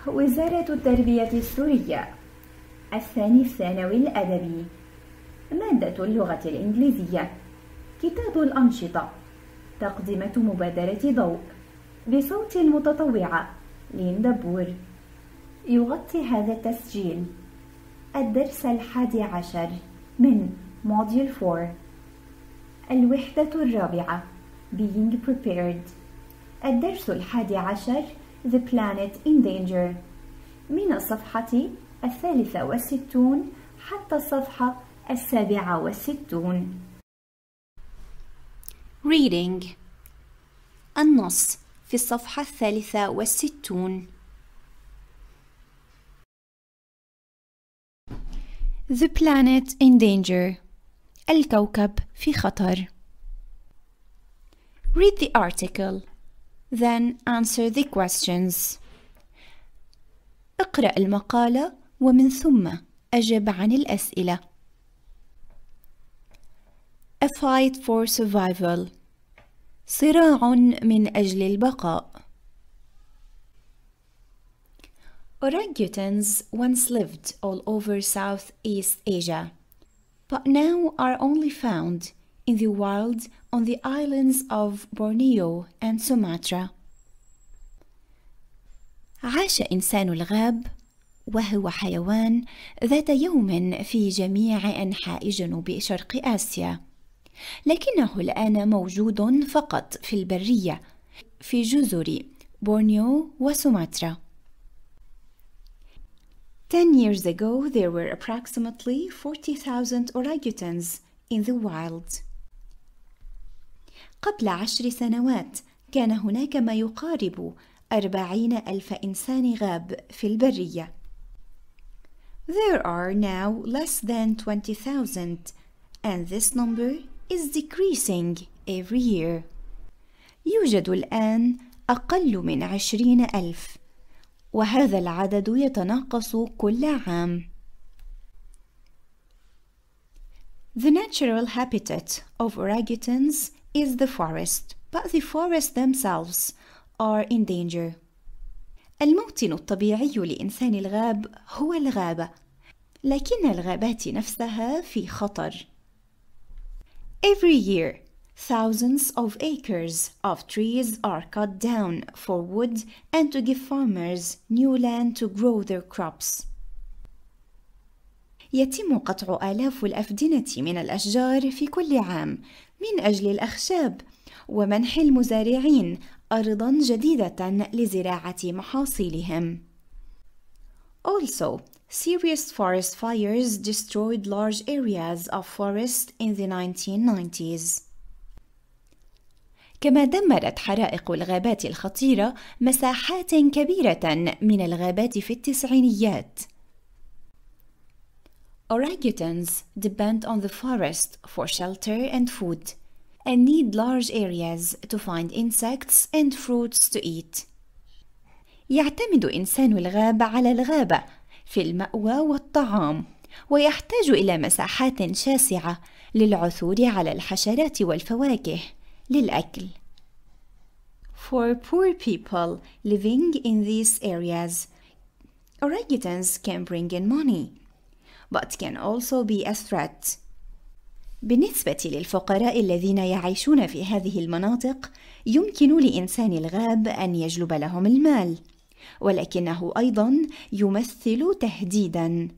وزارة التربية السورية. الثاني الثانوي الأدبي. مادة اللغة الإنجليزية. كتاب الأنشطة. تقديمة مبادرة ضوء بصوت المتطوعة دبور. يغطي هذا التسجيل الدرس 11 من موديول 4. الوحدة الرابعة Being Prepared. الدرس 11 The Planet in Danger، من الصفحة 63 حتى الصفحة 67. Reading. النص في الصفحة 63. The planet in danger. الكوكب في خطر. Read the article, then answer the questions. اقرأ المقالة ومن ثم أجب عن الأسئلة. A fight for survival. صراع من أجل البقاء. Orangutans once lived all over Southeast Asia, but now are only found in the wild on the islands of Borneo and Sumatra. عاش إنسان الغاب، وهو حيوان ذات يوم في جميع أنحاء جنوب شرق آسيا، لكنه الآن موجود فقط في البرية في جزر بورنيو وسوماترا. 10 years ago there were approximately 40,000 orangutans in the wild. قبل 10 سنوات كان هناك ما يقارب 40,000 إنسان غاب في البرية. There are now less than 20,000 and this number is decreasing every year. يوجد الآن أقل من 20,000 وهذا العدد يتناقص كل عام. The natural habitat of orangutans is the forest, but the forests themselves are in danger. الموطن الطبيعي لإنسان الغاب هو الغابة، لكن الغابات نفسها في خطر. Every year, thousands of acres of trees are cut down for wood and to give farmers new land to grow their crops. يتم قطع آلاف الأفدنة من الأشجار في كل عام من أجل الأخشاب ومنح المزارعين أرضاً جديدة لزراعة محاصيلهم. Also, serious forest fires destroyed large areas of forest in the 1990s. كما دمرت حرائق الغابات الخطيرة مساحات كبيرة من الغابات في التسعينيات. Orangutans depend on the forest for shelter and food and need large areas to find insects and fruits to eat. يعتمد إنسان الغاب على الغابة في المأوى والطعام، ويحتاج إلى مساحات شاسعة للعثور على الحشرات والفواكه للأكل. For poor people living in these areas, orangutans can bring in money, but can also be a threat. بالنسبة للفقراء الذين يعيشون في هذه المناطق، يمكن لإنسان الغاب أن يجلب لهم المال، ولكنه أيضاً يمثل تهديداً.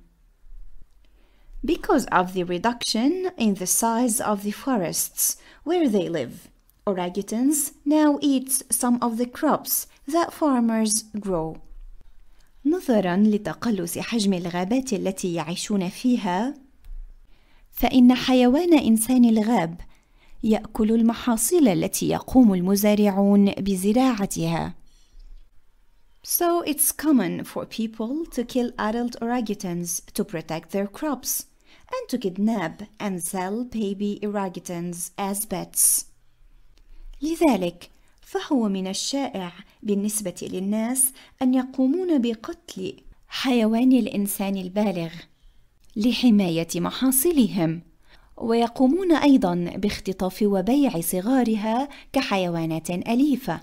Because of the reduction in the size of the forests where they live, orangutans now eat some of the crops that farmers grow. نظراً لتقلص حجم الغابات التي يعيشون فيها، فإن حيوان إنسان الغاب يأكل المحاصيل التي يقوم المزارعون بزراعتها. So it's common for people to kill adult orangutans to protect their crops and to kidnap and sell baby orangutans as pets. لذلك فهو من الشائع بالنسبة للناس أن يقومون بقتل حيوان الإنسان البالغ لحماية محاصيلهم، ويقومون أيضاً باختطاف وبيع صغارها كحيوانات أليفة.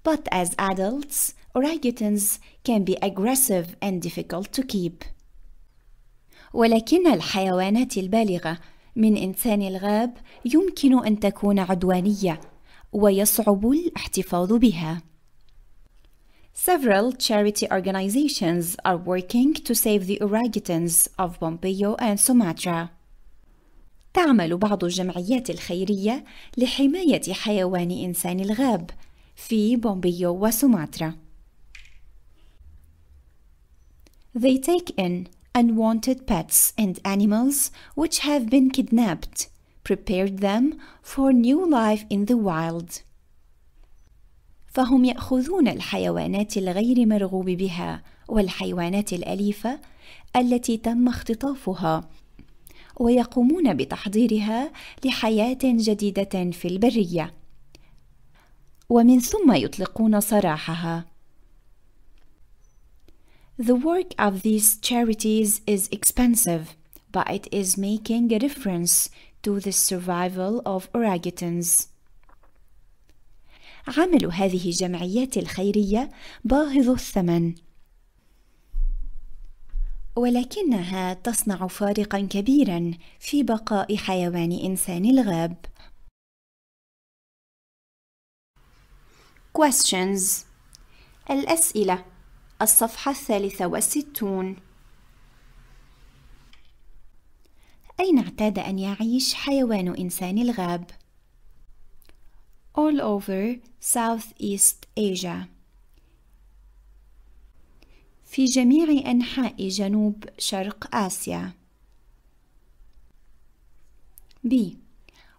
But as adults, Orangutans can be aggressive and difficult to keep. ولكن الحيوانات البالغة من إنسان الغاب يمكن أن تكون عدوانية ويصعب الاحتفاظ بها. Several charity organizations are working to save the orangutans of Borneo and Sumatra. تعمل بعض الجمعيات الخيرية لحماية حيوان إنسان الغاب في بورنيو وسوماترا. They take in unwanted pets and animals which have been kidnapped, prepared them for new life in the wild. فهم يأخذون الحيوانات الغير مرغوب بها والحيوانات الأليفة التي تم اختطافها ويقومون بتحضيرها لحياة جديدة في البرية، ومن ثم يطلقون سراحها. The work of these charities is expensive, but it is making a difference to the survival of orangutans. عمل هذه الجمعيات الخيرية باهظ الثمن، ولكنها تصنع فارقاً كبيراً في بقاء حيوان إنسان الغاب. Questions. الأسئلة. الصفحة 63. أين اعتاد أن يعيش حيوان إنسان الغاب؟ All over Southeast Asia. في جميع أنحاء جنوب شرق آسيا. B.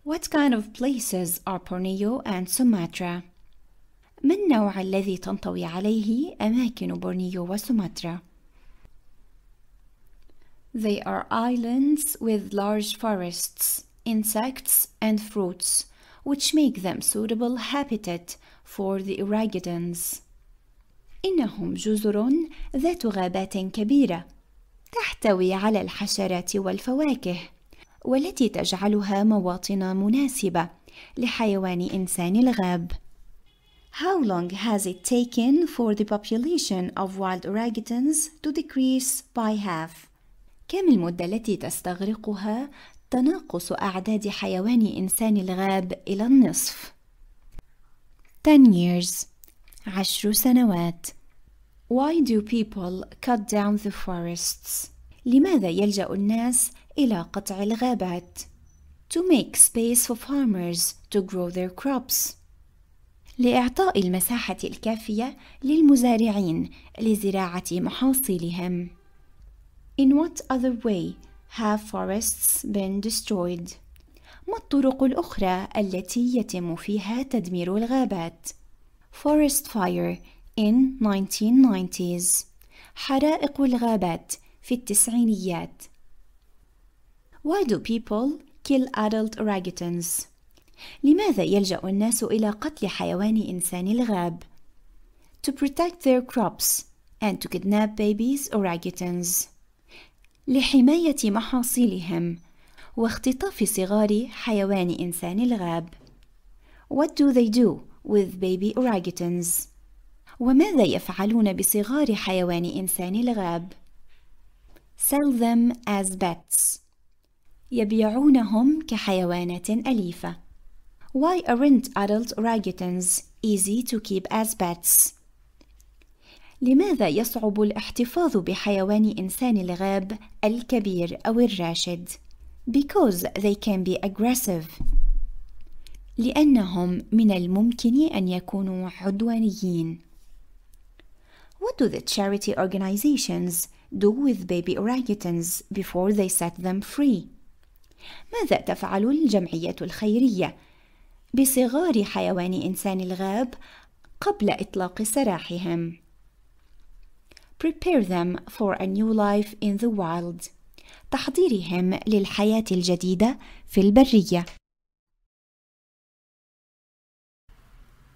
What kind of places are Borneo and Sumatra? ما النوع الذي تنطوي عليه أماكن بورنيو وسوماترا؟ They are islands with large forests, insects and fruits, which make them suitable habitat for the orangutans. إنهم جزر ذات غابات كبيرة تحتوي على الحشرات والفواكه، والتي تجعلها مواطن مناسبة لحيوان إنسان الغاب. How long has it taken for the population of wild orangutans to decrease by half? كم المدة التي تستغرقها تناقص أعداد حيوان إنسان الغاب إلى النصف؟ 10 years. 10 سنوات. Why do people cut down the forests? لماذا يلجأ الناس إلى قطع الغابات؟ To make space for farmers to grow their crops. لإعطاء المساحة الكافية للمزارعين لزراعة محاصيلهم. In what other way have forests been destroyed? ما الطرق الأخرى التي يتم فيها تدمير الغابات؟ Forest fire in 1990s. حرائق الغابات في التسعينيات. Why do people kill adult orangutans? لماذا يلجأ الناس إلى قتل حيوان إنسان الغاب؟ To protect their crops and to kidnap babies orangutans. لحماية محاصيلهم واختطاف صغار حيوان إنسان الغاب. What do they do with baby orangutans? وماذا يفعلون بصغار حيوان إنسان الغاب؟ Sell them as pets. يبيعونهم كحيوانات أليفة. Why aren't adult orangutans easy to keep as pets? لماذا يصعب الاحتفاظ بحيوان إنسان الغاب الكبير أو الراشد؟ Because they can be aggressive. لأنهم من الممكن أن يكونوا عدوانيين. What do the charity organizations do with baby orangutans before they set them free? ماذا تفعل الجمعية الخيرية بصغار حيوان إنسان الغاب قبل إطلاق سراحهم؟ Prepare them for a new life in the wild. تحضيرهم للحياة الجديدة في البرية.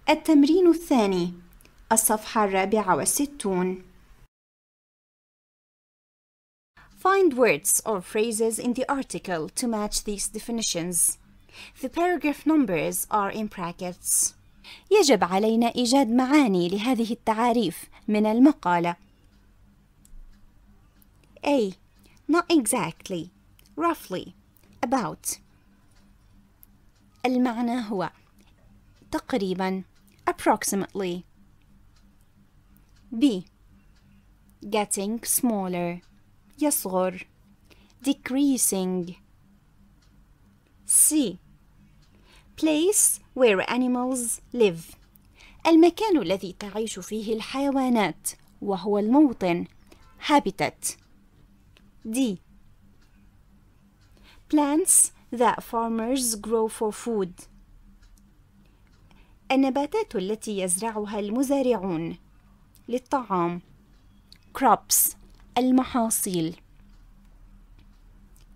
التمرين الثاني. الصفحة 64. Find words or phrases in the article to match these definitions. The paragraph numbers are in brackets. يجب علينا إيجاد معاني لهذه التعاريف من المقالة. A. Not exactly, roughly, about. المعنى هو تقريبا approximately. B. Getting smaller, يصغر decreasing. C. Place where animals live, المكان الذي تعيش فيه الحيوانات وهو الموطن habitat. D. Plants that farmers grow for food, النباتات التي يزرعها المزارعون للطعام crops المحاصيل.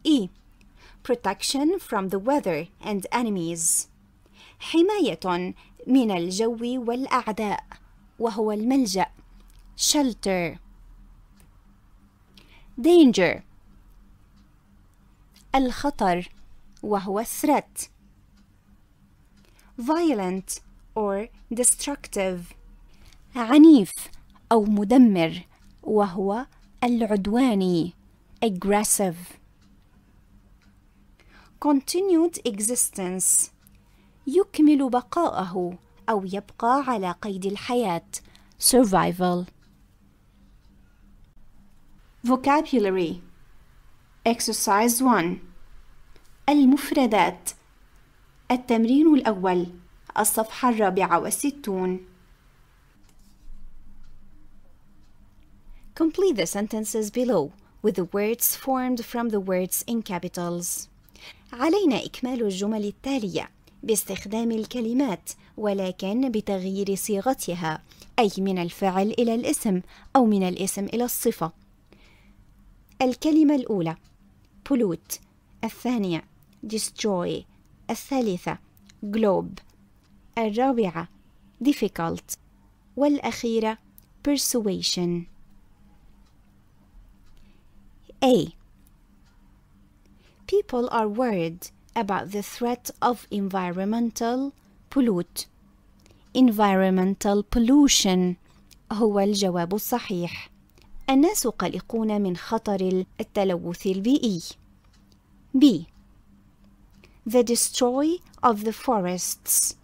E. Protection from the weather and enemies, حماية من الجو والأعداء وهو الملجأ shelter. Danger الخطر وهو threat. Violent or destructive عنيف أو مدمر وهو العدواني aggressive. Continued existence يكمل بقاءه أو يبقى على قيد الحياة survival. Vocabulary Exercise 1 المفردات التمرين الأول الصفحة 64. Complete the sentences below with the words formed from the words in capitals. علينا إكمال الجمل التالية باستخدام الكلمات ولكن بتغيير صيغتها، أي من الفعل إلى الاسم أو من الاسم إلى الصفة. الكلمة الأولى pollute، الثانية destroy، الثالثة globe، الرابعة difficult، والأخيرة persuasion. A. People are worried about the threat of environmental pollution هو الجواب الصحيح. الناس قلقون من خطر التلوث البيئي. B. The destroy of the forests.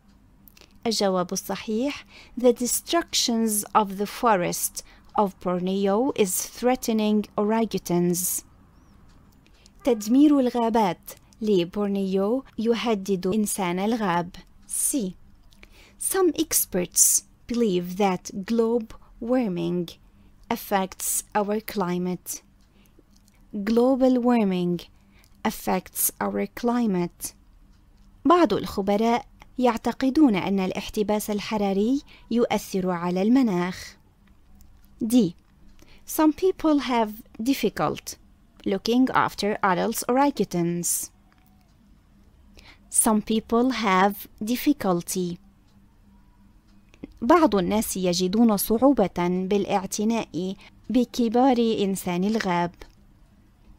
الجواب الصحيح The destructions of the forest of Borneo is threatening orangutans. تدمير الغابات لبورنيو يهدد إنسان الغاب. C. Some experts believe that global warming affects our climate. Global warming affects our climate. بعض الخبراء يعتقدون أن الاحتباس الحراري يؤثر على المناخ. D. Some people have difficult looking after adult orangutans. Some people have difficulty. بعض الناس يجدون صعوبة بالاعتناء بكبار إنسان الغاب.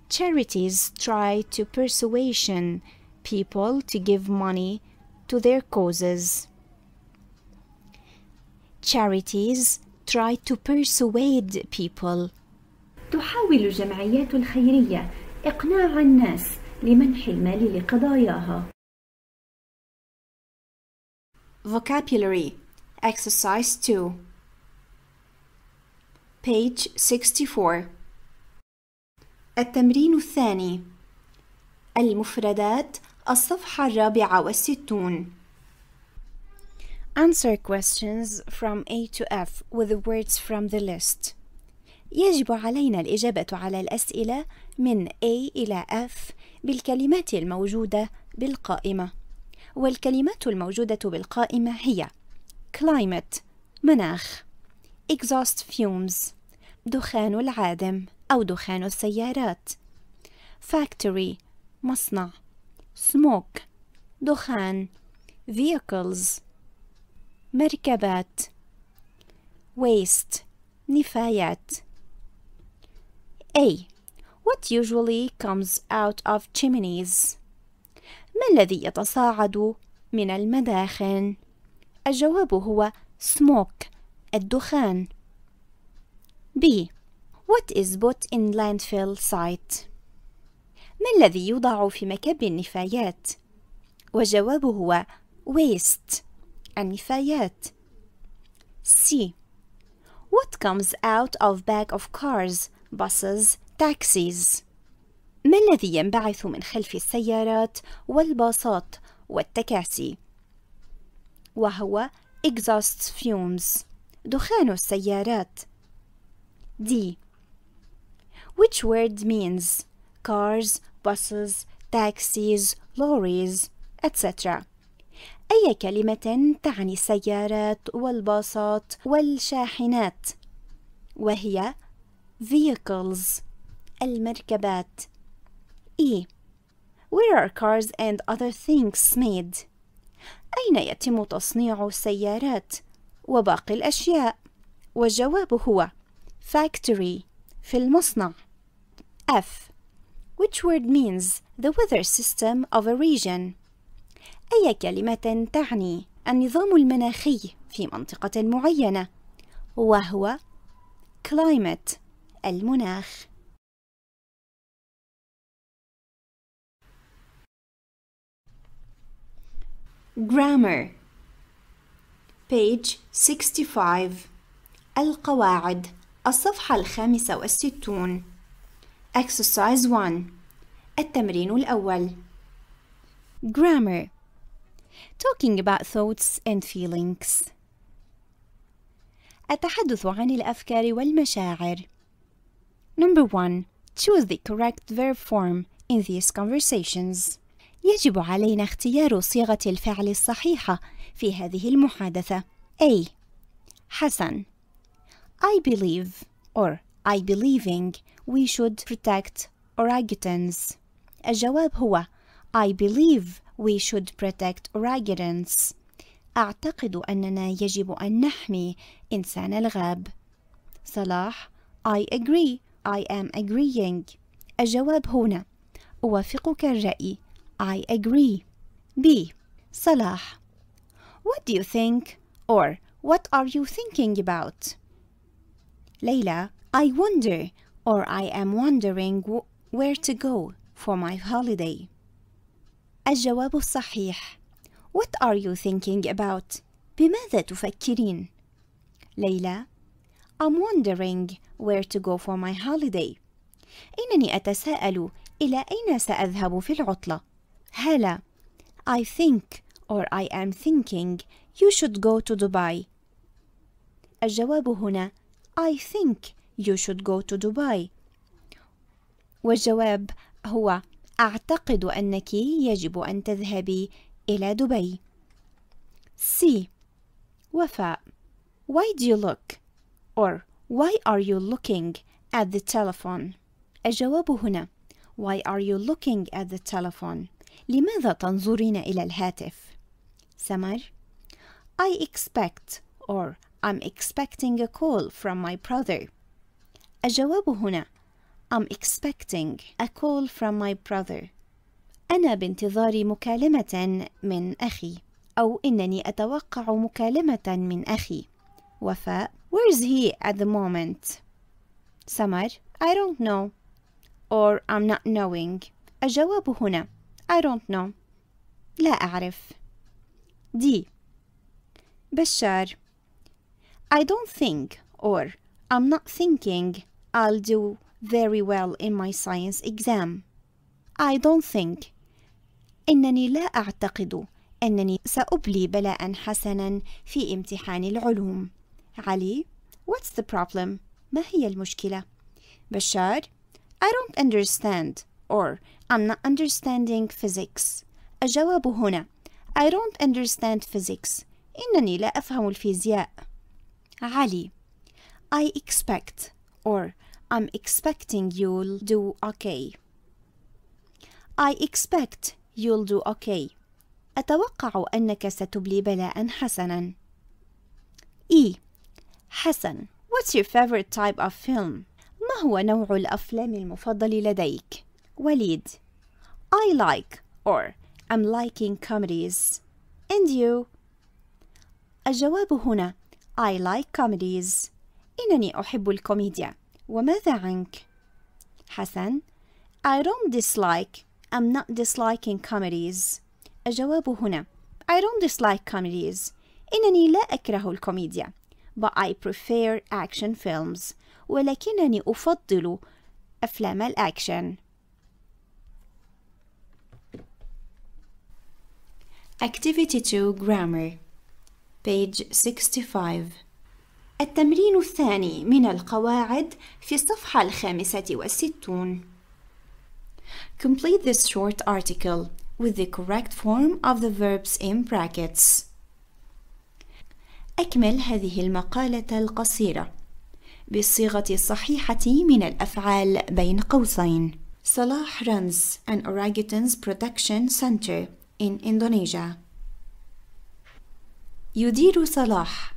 Charities try to persuade people to give money to their causes. Charities try to persuade people. تحاول الجمعيات الخيرية إقناع الناس لمنح المال لقضاياها. Vocabulary Exercise 2 Page 64. التمرين الثاني المفردات الصفحة 64. Answer questions from A to F with the words from the list. يجب علينا الإجابة على الأسئلة من A إلى F بالكلمات الموجودة بالقائمة، والكلمات الموجودة بالقائمة هي climate مناخ، exhaust fumes دخان العادم أو دخان السيارات، factory مصنع، smoke دخان، vehicles مركبات، waste نفايات. A. What usually comes out of chimneys? ما الذي يتصاعد من المداخن؟ الجواب هو smoke الدخان. B. What is put in landfill site؟ ما الذي يوضع في مكب النفايات؟ والجواب هو waste النفايات. C. What comes out of back of cars, buses, taxis؟ ما الذي ينبعث من خلف السيارات والباصات والتكاسي؟ وهو exhaust fumes دخان السيارات. D. Which word means cars, buses, taxis, lorries, etc. أي كلمة تعني السيارات والباصات والشاحنات؟ وهي vehicles المركبات. E. Where are cars and other things made؟ أين يتم تصنيع السيارات وباقي الأشياء؟ والجواب هو factory في المصنع. F. Which word means the weather system of a region؟ أي كلمة تعني النظام المناخي في منطقة معينة؟ وهو climate المناخ. Grammar page 65 القواعد الصفحة 65 Exercise 1 التمرين الأول Grammar Talking about thoughts and feelings التحدث عن الأفكار والمشاعر. Number 1 Choose the correct verb form in these conversations. يجب علينا اختيار صيغة الفعل الصحيحة في هذه المحادثة. A. حسن I believe or I believing we should protect orangutans. الجواب هو I believe we should protect orangutans. أعتقد أننا يجب أن نحمي إنسان الغاب. صلاح I agree I am agreeing. الجواب هنا أوافقك الرأي I agree. B. صلاح What do you think or what are you thinking about? ليلى I wonder or I am wondering where to go for my holiday. الجواب الصحيح What are you thinking about? بماذا تفكرين؟ ليلى I'm wondering where to go for my holiday. إنني أتساءل إلى أين سأذهب في العطلة. هالة I think or I am thinking you should go to Dubai. الجواب هنا I think you should go to Dubai. والجواب هو أعتقد أنك يجب أن تذهبي إلى دبي. C. وفاء Why do you look or why are you looking at the telephone? الجواب هنا Why are you looking at the telephone? لماذا تنظرين إلى الهاتف؟ سمر I expect or I'm expecting a call from my brother. الجواب هنا I'm expecting a call from my brother. أنا بانتظار مكالمة من أخي أو إنني أتوقع مكالمة من أخي. وفاء Where is he at the moment? سمر I don't know or I'm not knowing. الجواب هنا I don't know لا أعرف. D. بشار I don't think or I'm not thinking I'll do very well in my science exam. I don't think إنني لا أعتقد أنني سأبلي بلاء حسنا في امتحان العلوم. علي What's the problem? ما هي المشكلة؟ بشار I don't understand or I'm not understanding physics. الجواب هنا I don't understand physics. إنني لا أفهم الفيزياء. علي I expect or I'm expecting you'll do okay. I expect you'll do okay. أتوقع أنك ستبلي بلاء حسنا. E. حسن What's your favorite type of film? ما هو نوع الأفلام المفضل لديك؟ وليد I like or I'm liking comedies. And you? الجواب هنا I like comedies. إنني أحب الكوميديا. وماذا عنك؟ حسن I don't dislike. I'm not disliking comedies. الجواب هنا I don't dislike comedies. إنني لا أكره الكوميديا. But I prefer action films. ولكنني أفضل أفلام الأكشن. Activity 2 Grammar Page 65. التمرين الثاني من القواعد في الصفحة 65. Complete this short article with the correct form of the verbs in brackets. أكمل هذه المقالة القصيرة بالصيغة الصحيحة من الأفعال بين قوسين. صلاح runs an orangutans production center in Indonesia. يدير صلاح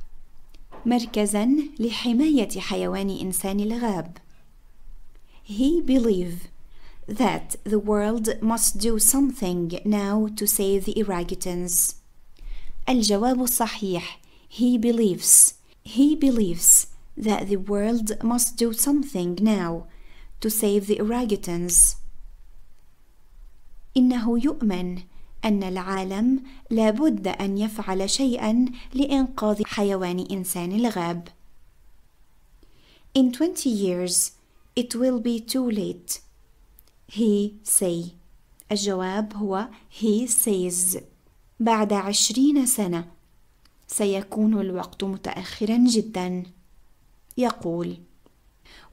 مركزاً لحماية حيوان إنسان الغاب. He believes that the world must do something now to save the orangutans. الجواب الصحيح He believes that the world must do something now to save the orangutans. إنه يؤمن أن العالم لابد أن يفعل شيئاً لإنقاذ حيوان إنسان الغاب. In 20 years, it will be too late. He say. الجواب هو he says. بعد 20 سنة سيكون الوقت متأخراً جداً. يقول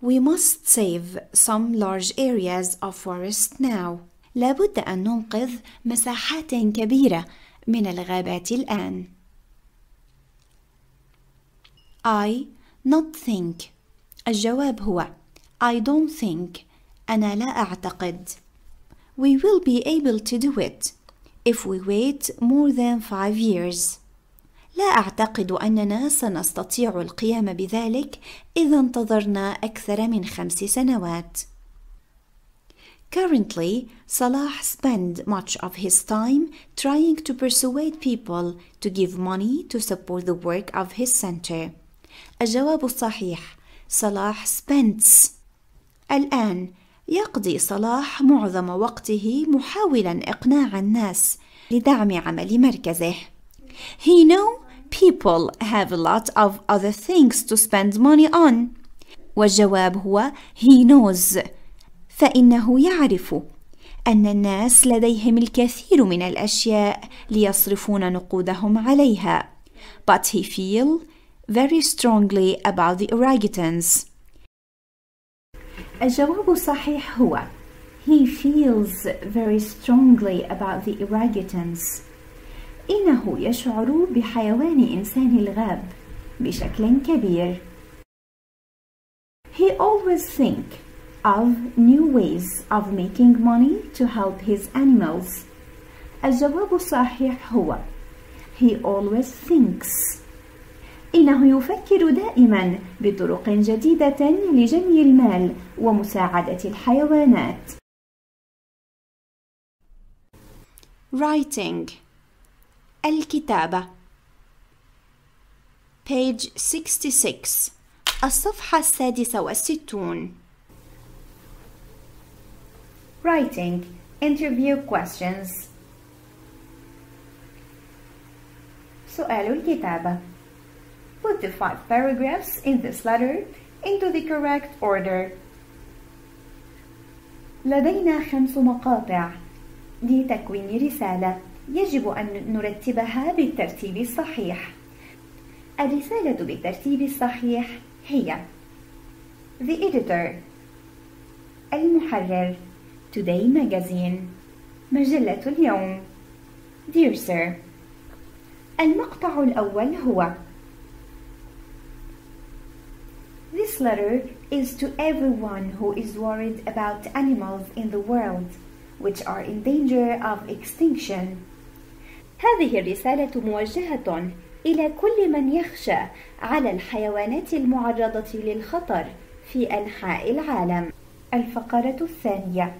We must save some large areas of forest now. لابد أن ننقذ مساحات كبيرة من الغابات الآن. I not think. الجواب هو I don't think. أنا لا أعتقد. We will be able to do it if we wait more than 5 years. لا أعتقد أننا سنستطيع القيام بذلك إذا انتظرنا أكثر من 5 سنوات. Currently, Salah spends much of his time trying to persuade people to give money to support the work of his center. الجواب الصحيح صلاح spends. الآن يقضي صلاح معظم وقته محاولا إقناع الناس لدعم عمل مركزه. He knows people have a lot of other things to spend money on. والجواب هو he knows. فإنه يعرف أن الناس لديهم الكثير من الأشياء ليصرفون نقودهم عليها. But he feels very strongly about the orangutans. الجواب الصحيح هو He feels very strongly about the orangutans. إنه يشعر بحيوان إنسان الغاب بشكل كبير. He always thinks of new ways of making money to help his animals. الجواب الصحيح هو He always thinks. إنه يفكر دائما بطرق جديدة لجمع المال ومساعدة الحيوانات. Writing الكتابة Page 66 الصفحة 66. Writing interview questions. سؤال الكتابة. Put the 5 paragraphs in this letter into the correct order. لدينا 5 مقاطع لتكوين رسالة يجب أن نرتبها بالترتيب الصحيح. الرسالة بالترتيب الصحيح هي The editor المحرر Today magazine مجلة اليوم Dear sir. المقطع الأول هو This letter is to everyone who is worried about animals in the world which are in danger of extinction. هذه الرسالة موجهة إلى كل من يخشى على الحيوانات المعرضة للخطر في أنحاء العالم. الفقرة الثانية.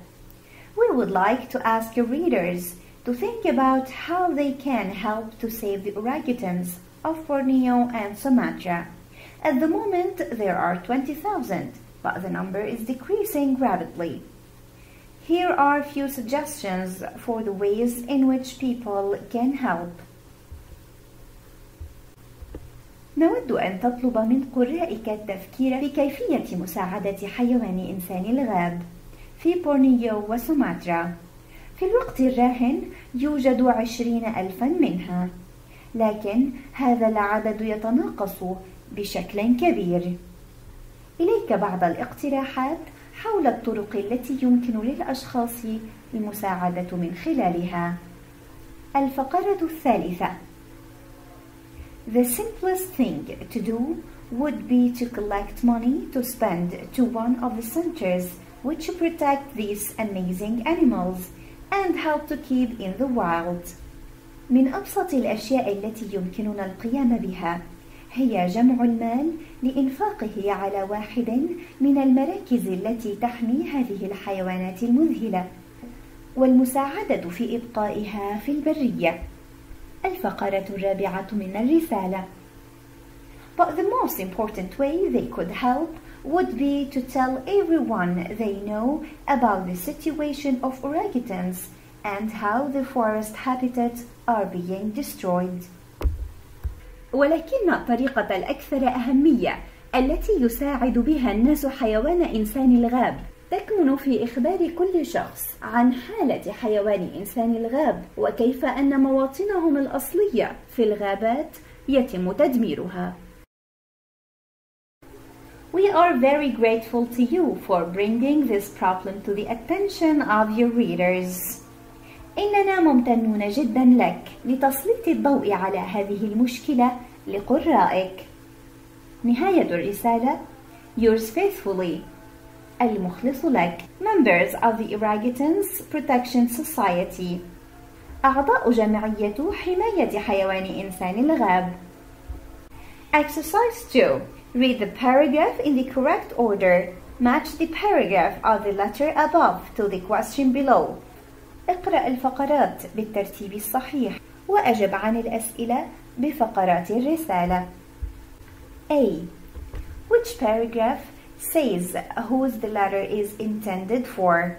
We would like to ask your readers to think about how they can help to save the orangutans of Borneo and Sumatra. At the moment, there are 20,000, but the number is decreasing rapidly. Here are a few suggestions for the ways in which people can help. نود أن تطلب من قرائك التفكير في كيفية مساعدة حيوان إنسان الغاب في بورنيو وسوماترا. في الوقت الراهن يوجد 20,000 منها، لكن هذا العدد يتناقص بشكل كبير. إليك بعض الاقتراحات حول الطرق التي يمكن للأشخاص المساعدة من خلالها. الفقرة الثالثة. The simplest thing to do would be to collect money to spend to one of the centers which protect these amazing animals and help to keep in the wild. من أبسط الأشياء التي يمكننا القيام بها هي جمع المال لإنفاقه على واحد من المراكز التي تحمي هذه الحيوانات المذهلة والمساعدة في إبقائها في البرية. الفقرة الرابعة من الرسالة. But the most important way they could help would be to tell everyone they know about the situation of orangutans and how the forest habitats are being destroyed. ولكن الطريقة الأكثر أهمية التي يساعد بها الناس حيوان إنسان الغاب تكمن في إخبار كل شخص عن حالة حيوان إنسان الغاب وكيف أن مواطنهم الأصلية في الغابات يتم تدميرها. We are very grateful to you for bringing this problem to the attention of your readers. إننا ممتنون جدا لك لتسليط الضوء على هذه المشكلة لقرائك. نهاية الرسالة. Yours faithfully. المخلص لك. Members of the Orangutans Protection Society. أعضاء جمعية حماية حيوان إنسان الغاب. Exercise 2. Read the paragraph in the correct order. Match the paragraph of the letter above to the question below. اقرأ الفقرات بالترتيب الصحيح وأجب عن الأسئلة بفقرات الرسالة. A. Which paragraph says whose the letter is intended for?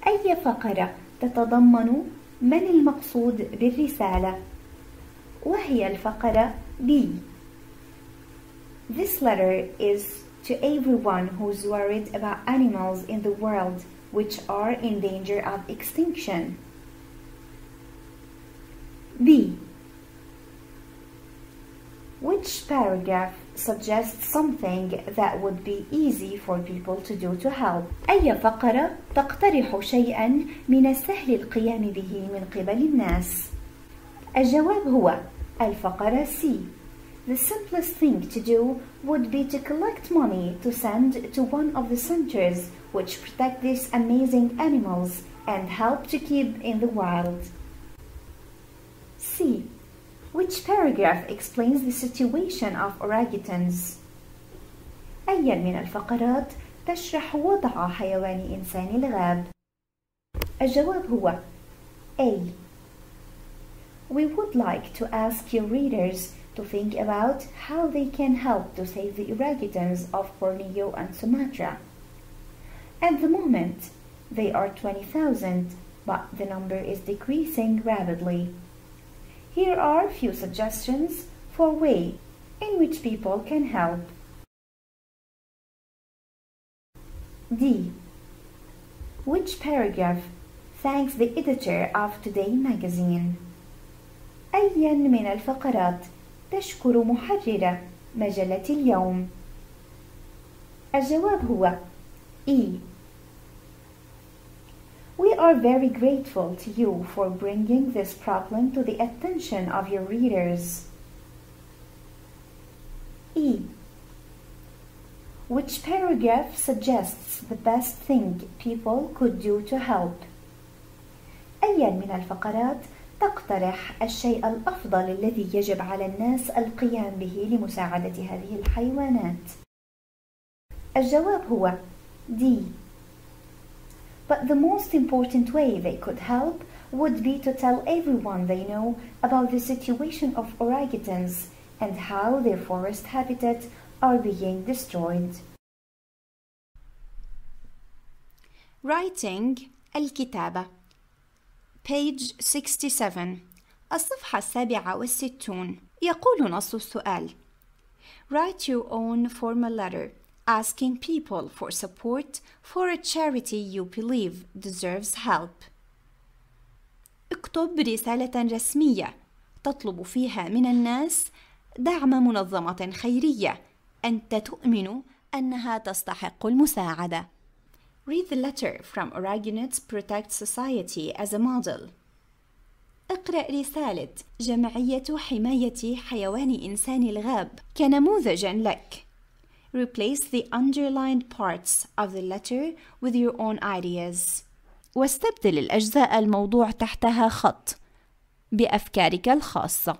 أي فقرة تتضمن من المقصود بالرسالة؟ وهي الفقرة B. This letter is to everyone who's worried about animals in the world which are in danger of extinction. B. Which paragraph suggests something that would be easy for people to do to help? أي فقرة تقترح شيئا من السهل القيام به من قبل الناس؟ الجواب هو الفقرة C. The simplest thing to do would be to collect money to send to one of the centers which protect these amazing animals and help to keep in the wild. C. Which paragraph explains the situation of orangutans? أي من الفقرات تشرح وضع حيوان إنسان الغاب؟ الجواب هو A. We would like to ask your readers to think about how they can help to save the orangutans of Borneo and Sumatra. At the moment, they are 20,000, but the number is decreasing rapidly. Here are a few suggestions for ways in which people can help. D. Which paragraph thanks the editor of Today magazine? أي من الفقرات تشكر محرر مجلة اليوم؟ الجواب هو E. We are very grateful to you for bringing this problem to the attention of your readers. E. Which paragraph suggests the best thing people could do to help? أي من الفقرات تقترح الشيء الأفضل الذي يجب على الناس القيام به لمساعدة هذه الحيوانات؟ الجواب هو D. But the most important way they could help would be to tell everyone they know about the situation of orangutans and how their forest habitat are being destroyed. Writing الكتابة page 67 الصفحة 67 يقول نص السؤال Write your own formal letter asking people for support for a charity you believe deserves help. اكتب رسالة رسمية تطلب فيها من الناس دعم منظمة خيرية أنت تؤمن أنها تستحق المساعدة. Read the letter from Oregon's Protect Society as a model. اقرأ رسالة جمعية حماية حيوان إنسان الغاب كنموذج لك. Replace the underlined parts of the letter with your own ideas. واستبدل الأجزاء الموضوع تحتها خط بأفكارك الخاصة.